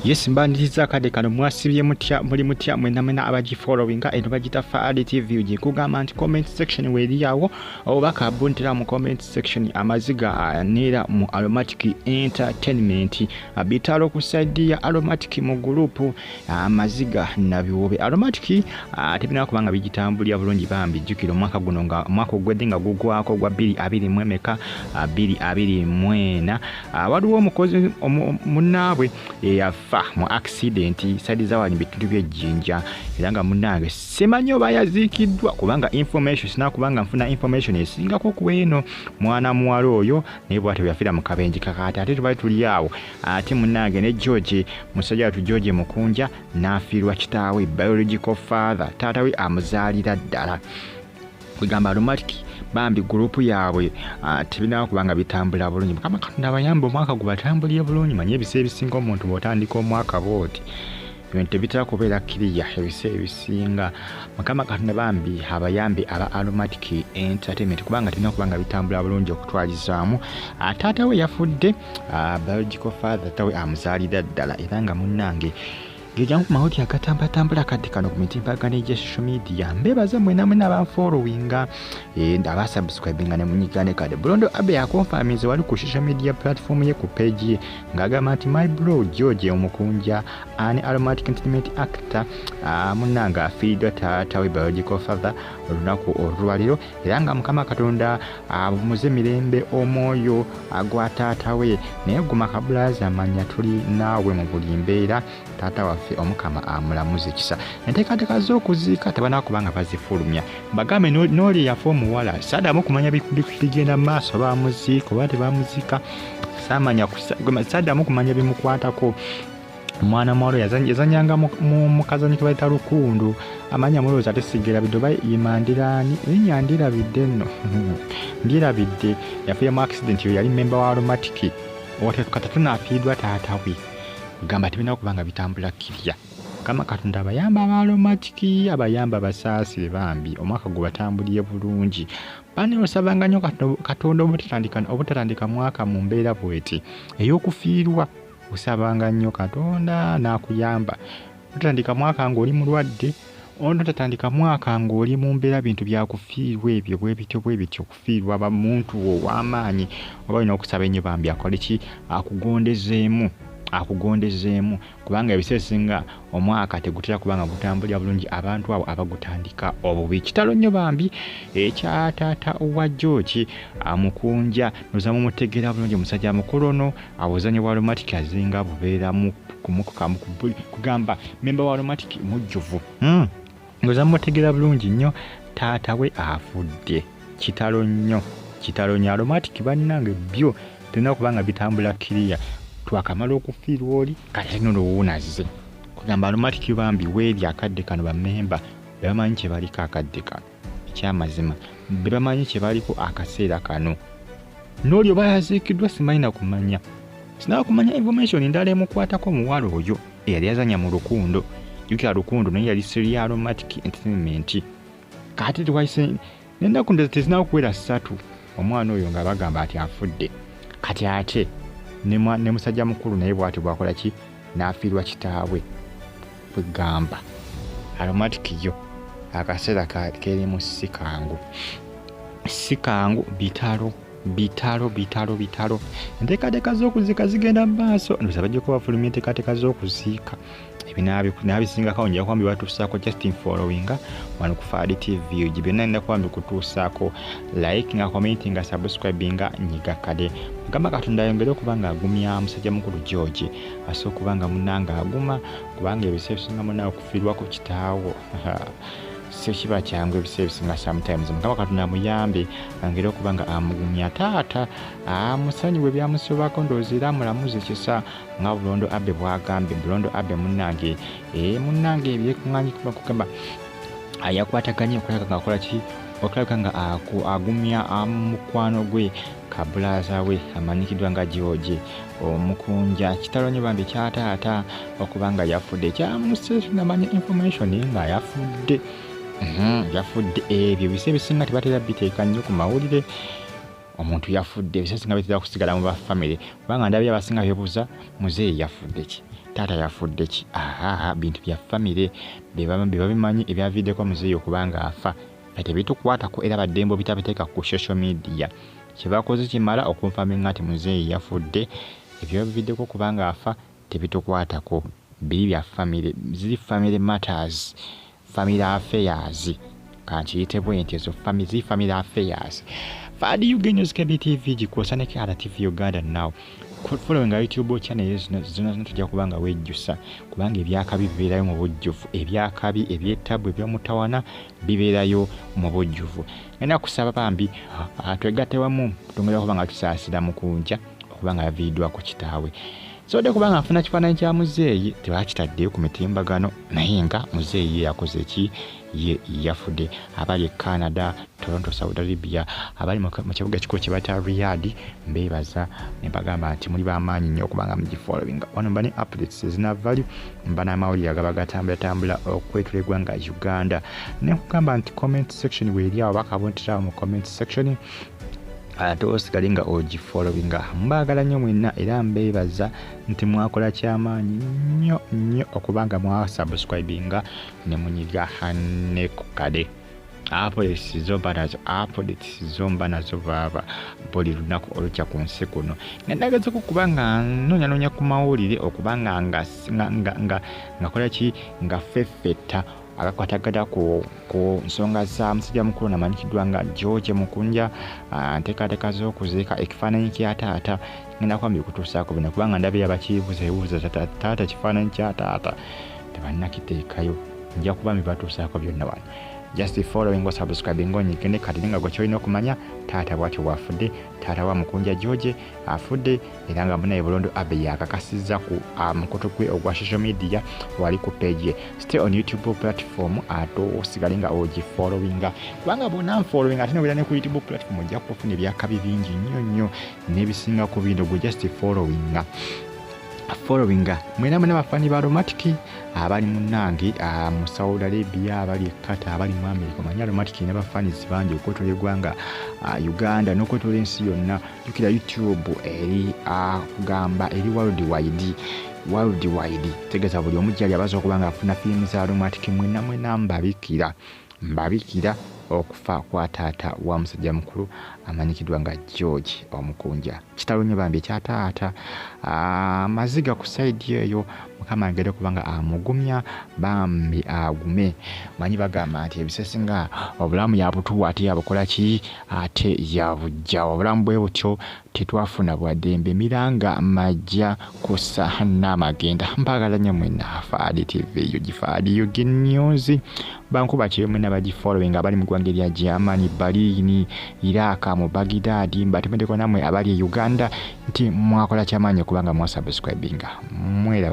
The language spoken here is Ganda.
Yes mbandiriza kade kano mwasibye mutya muli mutya mwena abaji followinga eno bagita Faali TV uji kugamba nti comment section weli yawo obaka abuntira mu comment section Maziiga anira mu Aromatic Entertainment abitalo ku side ya Aromatic mu group Maziiga Nabiwobe Aromatic tebina kubanga bijitambulya bulungi Bambi jukiro mwaka guno nga mwaka gwedinga gugwako gwa 2024 waliwo omukozi munabwe yafa mu accident side za wali bitundu by'ejjinja era nga munange semanyo bayazikiddwa kubanga information sina kubanga nfuna information esinga ko kweno mwana muwala oyo naye bwate byafira mu kabenji kakata ate tubali tuli yawo ate munange ne George musajja tu George Mukunja nafirwa kitaawe biological father taatawe amuzaalira ddala kugamba Aromatic Bambi group yaabwe tebina kubanga bitambula bulungi kama katonda bayamba omwaka gubatambulye bulungi manye ebise ebisinga omuntu botandika omwaka booti ebintu bitera kubeera kiriya ebise ebisinga mukama katonda Bambi abayambi aba Aromatic Entertainment kubanga tebina kubanga bitambula bulungi okutwalizaamu taata we yafudde biological father tawe amuzaalira ddala era nga munnange Gejangu mahoti akatambula kati kano ku mitimbagano ya social media mbebaza mwena abanfollowinga ndaba subscribinga ne munyigane kade Bulondo Abey akonfirmize wali ku social media platform ye ku page ye ngagamba nti my bro George Mukunja ani Aromatic Entertainment actor munanga afiidwa taata we biological father olunaku olwaliro era nga mukama katonda muze mirembe omwoyo agwa taata we naye guma kabulaza manya tuli naawe mu buli mbeera taata wa omukama amulamuze kisa enteekateeka z'okuziika tebana kubanga bazifulumya bagambe n'oli yafa omuwala saddamu kumanya bigenda mu maaso bamuziika oba tebamuziika saamanya saddamu kumanya bimukwatako omwana muwala yazanyanga mu kazanyo ke bayita lukundu amanya mulowooza ate sigera bidoba yimandiraani erinnya ndirabidde nno ndirabidde yafiira mu accident yo yali memba wa Aromatic owatekata tunaafiiddwa taata we gamba tebina kubanga bitambula kirya kama katonda abayamba aba Aromatic abayamba basaasire Bambi omwaka gubatambulye bulungi bane osabanga nnyo katonda obutatandika mwaka mu mbeera bweti ey'okufiirwa osabanga nnyo katonda n'akuyamba otatandika mwaka ng'oli mulwadde otatandika mwaka ng'oli mu mbeera bintu byakufiirwa ebyo bwe bityo okufiirwa bamuntu ow'amaanyi oba olina okusaba ennyo Bambi akole ki akugondezeemu kubanga ebiseesinga omwaka tegutera kubanga gutambulya bulungi abantu abo abagutandika obubi kitalo nnyo Bambi ekyataata owa George Mukunja nozamu mutegeera bulungi musajja mukulu ono abuzanyo bwa Aromatic azinga bubeeramu kugamba memba wa Aromatic mujjuvu nozamu mutegeera bulungi nnyo taata we afudde kitalo nnyo Aromatic bannange byo tena kubanga bitambula kiriya twakamala okufiirwa oli kati n'oluwunaze kugamba Aromatic Bambi weeri akadde kano bamemba bebamanyi kye baliko akadde kano ekyamazima bebamanyi kye baliko akaseera kano n'oli oba yaziikiddwa simanyi kumanya sinaba kumanya information endala emukwatako omuwala oyo eyali yazanya mu lukundo jukira lukundo naye yali siri ya Aromatic Entertainment kati twayise n'ennaku tezinaba kuwera 3 omwana oyo nga bagamba ati afudde kati ate ne musajja mukulu naye bwati bwakola ki n'afiirwa kitaawe bwegamba Aromatic yo akaseera kerimu sikangu bitalo enteekateeka z'okuziika zigenda mu maaso ndoza bajja kuba bafulumya enteekateeka z'okuziika ebinaabisingako njja kuba mbibatuusaako just followinga wano ku Faali TV ugi byonna nina kuba mbikutuusaako like nga comment nga subscribinga nyiga kade mugamba katonda ayongere okuba nga agumya musajja mukulu George ase okuba nga munnanga aguma kubanga ebiseera ebisinga munna okufiirwako kitaawo kiba kyangu ebiseera ebisinga sometimes mugamba katonda amuyambe angere okuba nga amugumya taata amusonyiwe byamusobako ndowooza era amulamuze kisa nga Bulondo Abey bwagambye Bulondo Abey munnange ebyekuŋŋanyi kugamba yakwataganye okulaga nga akola ki okulaga nga agumya mukwano gwe kabulaza we amanyikiddwa nga George Mukunja kitalo nnyo Bambi kyataata okuba nga yafudde kyamuseesu namanya information nga yafudde ebyo bise ebisinga tebatera biteeka nnyo ku mawulire omuntu yafudde ebiseesinga bitera kusigala mu bafamily kubanga ndabye abasinga bebuuza muzeeyi yafudde ki taata yafudde ki bintu bya famire bebabimanyi ebyaviddeko muzeeyi okubanga afa tebitukwatako era baddembo bitabiteeka ku social media kyebakoze kimala okunfaminga nti muzeeyi yafudde ebyaviddeko kubanga afa tebitukwatako biri bya famire ziri family matters family affairs kankiyite bwenti ezo family affairs Fadi Uganda News KBTV gikosa ke RTV Uganda now following YouTube channel zino tujja kubanga wejjusa kubanga ebyakabi bibeerayo mu bujjuvu ebyakabi ebyetabu ebyomutawana bibeerayo mu bujjuvu ngenda kusaba Bambi twegatte wamu tungera kubanga tusaasira Mukunja okubanga yaviidwa ku kitaawe so de kubanga afuna kifaananyi kya muzeeyi tebakitaddeyo ku mitimbagano naye nga muzeeyi yakoze ki yafudde abali Canada Toronto Saudi Arabia abali mu kibuga kikulu kye bata Riyadh mbeebaza ne bagamba nti muli bamaanyi nnyo okubanga mugifollowing wano mbani updates ezinavali mbana amawulire agabagatambula okwetula eggwanga Uganda ne kugamba nti comment section weeri awo bakabonterawo mu comment section osigali nga ogifollowinga mbagala nnyo mwenna era mbeebaza nti mwakola kyamaanyi nnyo okubanga mwasubscribinga ne munyiga ne ku kade updates zomba nazo baba buli lunaku olujja ku nsi kuno ngendagazako kubanga noonya ku mawulire okubanga ngakola ki nga feffetta akakwatagada ku nsonga za musajja mukulu namanyikiddwa nga George Mukunja nteekateeka z'okuziika ekifaananyi kya taata ngenda kwambi kutuusaako bino kubanga ndabira bakibuuza taata kifaananyi kya taata tebannakiteekayo nja kuba mbibatuusaako byonna wano just following or subscribing onyigende kati nga gwe kyolina okumanya taata bwatyo bwafudde taata wa Mukunja George afudde era nga munaye Bulondo Abey Akakasiza ku mukoto gwe ogwa social media wali ku page ye stay on YouTube platform osigale nga ogifollowinga kubanga bona following ate nobera ne ku YouTube platform ojja kufuna ebyakabi bingi nnyo n'ebisinga ku bino gwe just followinga mwena bafani ba Aromatic abali munange mu Saudi Arabia abali Qatar abali mu America manya Aromatic ne bafani zibangi okotole eggwanga Uganda n'okotole ensi yonna jukira YouTube eri kugamba eri worldwide tegeza buli omujjali abaza okubanga afuna filimu za Aromatic mwena mbabikira okufa kwa taata wa musajja mukulu amanyikiddwa nga George Omukunja Kitalo nnyo Bambi ekya taata Maziiga ku side eyo mukama ngere kubanga amugumya Bambi agume manyi bagamba nti ebisesi nga obulamu yabutuwa ate yabukola ki ate yabujja obulamu bwe butyo tetwafuna bwadembe Milanga majja kusa n'amagenda mpagala nnyo mwenna Fadi TV Fadi Uganda News bankuba kyemwe n'abagifollowing abali mu ggwanga erya Germany Berlin Iraq mu Baghdad mbatemedeko namwe abali Uganda nti mwakola kyamaanyi kubanga mwasubscribinga mwera